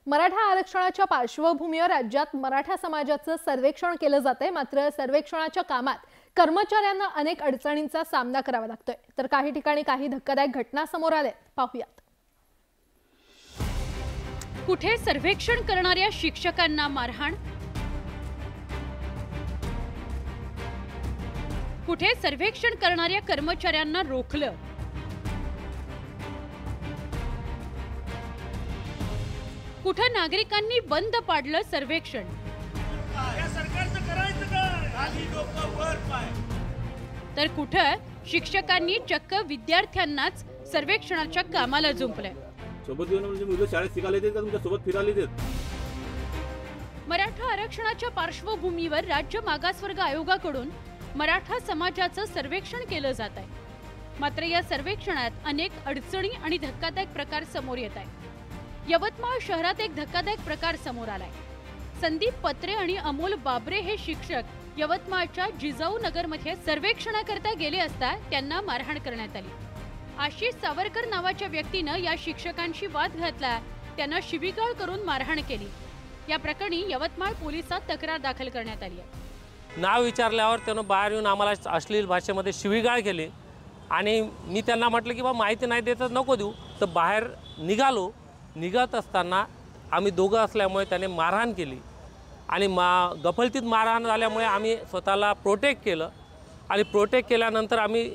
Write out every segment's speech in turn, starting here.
मराठा आरक्षणाच्या पार्श्वभूमीवर राज्यात मराठा समाजाचं सर्वेक्षण केलं जातंय। मात्र सर्वेक्षणाच्या कामात कर्मचाऱ्यांना अनेक अडचणींचा सामना करावा लागतोय, तर काही ठिकाणी काही धक्कादायक घटना समोर आल्यात। पाहूयात। कुठे सर्वेक्षण करणाऱ्या शिक्षकांना मारहाण, कुठे सर्वेक्षण करणाऱ्या कर्मचाऱ्यांना रोखलं, कुठे नागरिकांनी बंद पाडलं सर्वेक्षण, तर कुठे शिक्षकांनी चक्क विद्यार्थ्यांनाच सर्वेक्षणाच्या कामाला जुंपलंय। सोबत येऊन म्हणजे मुलं शाळेत शिकायला येतात का तुमच्या सोबत फिरायला येतात? मराठा आरक्षणाच्या पार्श्वभूमीवर राज्य मागासवर्ग आयोगाकडून मराठा समाजाचं सर्वेक्षण केलं जात आहे। मात्र या सर्वेक्षणात अनेक अडचणी आणि धक्कादायक प्रकार समोर येत आहेत। यवतमाळ शहरात एक धक्कादायक प्रकार समोर आलाय। संदीप पत्रे आणि अमोल बाबरे हे शिक्षक यवतमाळच्या जिजाऊ नगरमध्ये सर्वेक्षणाकरता गेले असता त्यांना मारहाण करण्यात आली। आशिष सावरकर नावाच्या व्यक्तीनं या शिक्षकांशी वाद घातला, त्यांना शिवीगाळ करून मारहाण केली। या प्रकरणी यवतमाळ पोलिसात तक्रार दाखल करण्यात आली आहे। नाव विचारल्यावर त्यानं बाहेर येऊन आम्हाला अश्लील भाषेमध्ये शिवीगाळ केली आणि मी त्यांना म्हटलं की बा माहिती नाही देत नको देऊ, तर बाहेर निघत असताना आम्ही दोघं असल्यामुळे त्याने मारहाण केली आणि गफलतीत मारहाण झाल्यामुळे आम्ही स्वतःला प्रोटेक्ट केलं आणि प्रोटेक्ट केल्यानंतर आम्ही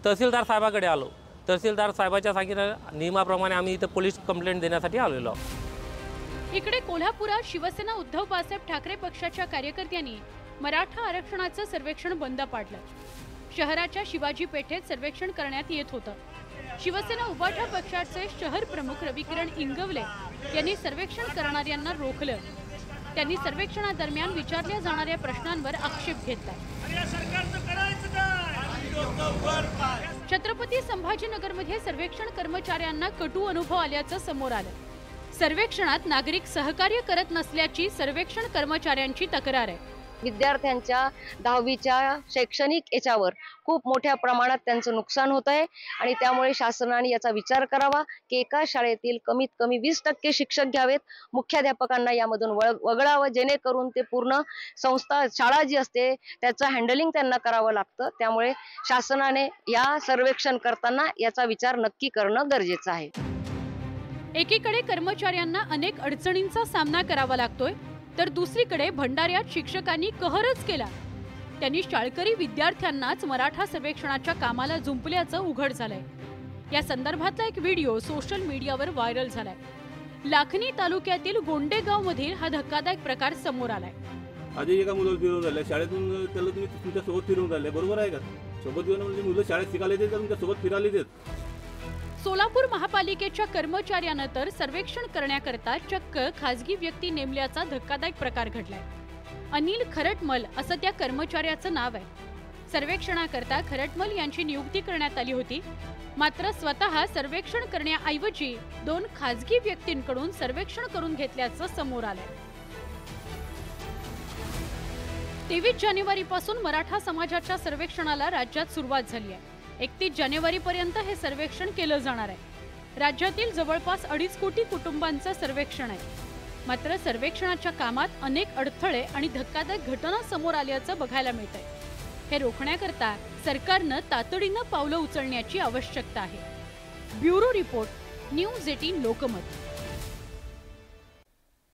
तहसीलदार साहेबाकडे आलो। तहसीलदार साहेबाच्या सांगितल्या नियमाप्रमाणे आम्ही इथं पोलीस कंप्लेंट देण्यासाठी आलेलो आहोत। इकडे कोल्हापुरात शिवसेना उद्धव बाळासाहेब ठाकरे पक्षाच्या कार्यकर्त्यांनी मराठा आरक्षणाचं सर्वेक्षण बंद पाडलं। शहराच्या शिवाजी पेठेत सर्वेक्षण करण्यात येत होतं। शिवसेना उभाठा पक्षाचे शहर प्रमुख रविकिरण इंगवले यांनी सर्वेक्षण करणाऱ्यांना रोखलं। त्यांनी सर्वेक्षणादरम्यान विचारल्या जाणाऱ्या प्रश्नांवर आक्षेप घेतला। छत्रपती संभाजीनगरमध्ये सर्वेक्षण कर्मचाऱ्यांना कटू अनुभव आल्याचं समोर आलं। सर्वेक्षणात नागरिक सहकार्य करत नसल्याची सर्वेक्षण कर्मचाऱ्यांची तक्रार आहे। विद्यार्थ्यांच्या 10वीच्या शैक्षणिक याच्यावर खूप मोठ्या प्रमाणात त्यांचं नुकसान होत आहे आणि त्यामुळे शासनाने याचा विचार करावा की एका शाळेतील कमीत कमी 20% शिक्षक घ्यावेत, मुख्याध्यापकांना यामधून वगळावं, जेणेकरून ते पूर्ण संस्था शाळा जी असते त्याचं हँडलिंग त्यांना करावं लागतं। त्यामुळे शासनाने या सर्वेक्षण करताना याचा विचार नक्की करणं गरजेचं आहे। एकीकडे कर्मचाऱ्यांना अनेक अडचणींचा सामना करावा लागतोय, तर दुसरीकडे भंडाऱ्यात शिक्षकांनी कहरच केला। त्यांनी शाळकरी विद्यार्थ्यांनाच मराठा सर्वेक्षणाच्या कामाला जुंपल्याचं उघड झालंय। या संदर्भातला एक व्हिडिओ सोशल मीडियावर व्हायरल झालाय। लाखनी तालुक्यातील गोंडेगाव मधील हा धक्कादायक प्रकार समोर आलाय। आधी एका मुलाला फिरवून झाले शाळेतून, त्याला तुम्ही तुमच्या सोबत फिरवून झाले, बरोबर आहे का? सोबत येऊन म्हणजे मुलं शाळेत शिकायला येतात का तुमच्या सोबत फिरायला येतात? सोलापूर महापालिकेच्या कर्मचाऱ्यानं तर सर्वेक्षण करण्याकरता चक्क खासगी व्यक्ती नेमल्याचा धक्कादायक प्रकार घडलाय। अनिल खरटमल असं त्या कर्मचाऱ्याचं नाव आहे। सर्वेक्षणाकरता खरटमल यांची नियुक्ती करण्यात आली होती। मात्र स्वतः सर्वेक्षण करण्याऐवजी 2 खासगी व्यक्तींकडून सर्वेक्षण करून घेतल्याचं समोर आलंय। 23 जानेवारीपासून मराठा समाजाच्या सर्वेक्षणाला राज्यात सुरुवात झाली आहे। 31 जानेवारीपर्यंत हे सर्वेक्षण केलं जाणार आहे। राज्यातील जवळपास 2.5 कोटी कुटुंबांचं सर्वेक्षण आहे। मात्र सर्वेक्षणाच्या कामात अनेक अडथळे आणि धक्कादायक घटना समोर आल्याचं बघायला मिळतंय। हे रोखण्याकरता सरकारनं तातडीनं पावलं उचलण्याची आवश्यकता आहे। Bureau report, news 18 Lokmat.